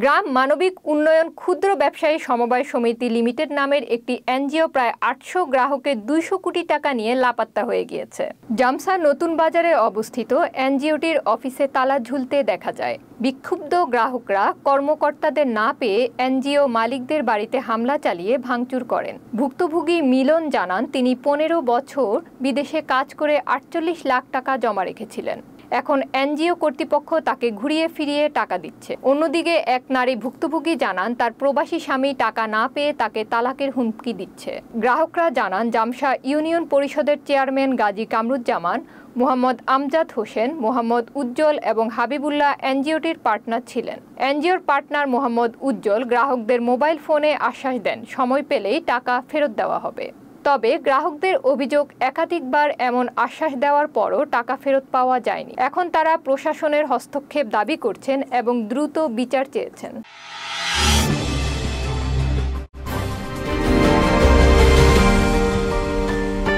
গ্রাম মানবিক উন্নয়ন ক্ষুদ্র ব্যবসায়ী সমবায় সমিতি লিমিটেড নামের একটি এনজিও প্রায় ৮০০ গ্রাহকের ২০০ কোটি টাকা নিয়ে লাপাত্তা হয়ে গিয়েছে। জামসা নতুন বাজারে অবস্থিত এনজিওটির অফিসে তালা ঝুলতে দেখা যায়। বিক্ষুব্ধ গ্রাহকরা কর্মকর্তাদের না পেয়ে এনজিও মালিকদের বাড়িতে হামলা চালিয়ে ভাঙচুর করেন। ভুক্তভোগী মিলন জানান, তিনি ১৫ বছর বিদেশে কাজ করে ৪৮ লাখ টাকা জমা রেখেছিলেন। এখন এনজিও কর্তৃপক্ষ তাকে ঘুরিয়ে ফিরিয়ে টাকা দিচ্ছে। অন্যদিকে এক নারী ভুক্তভোগী জানান, তার প্রবাসী স্বামী টাকা না পেয়ে তাকে তালাকের হুমকি দিচ্ছে। গ্রাহকরা জানান, জামসা ইউনিয়ন পরিষদের চেয়ারম্যান গাজী কামরুজ্জামান, মোহাম্মদ আমজাদ হোসেন, মোহাম্মদ উজ্জ্বল এবং হাবিবুল্লাহ এনজিওটির পার্টনার ছিলেন। এনজিওর পার্টনার মোহাম্মদ উজ্জ্বল গ্রাহকদের মোবাইল ফোনে আশ্বাস দেন, সময় পেলেই টাকা ফেরত দেওয়া হবে। তবে গ্রাহকদের অভিযোগ, একাধিকবার এমন আশ্বাস দেওয়ার পরও টাকা ফেরত পাওয়া যায়নি। এখন তারা প্রশাসনের হস্তক্ষেপ দাবি করছেন এবং দ্রুত বিচার চেয়েছেন।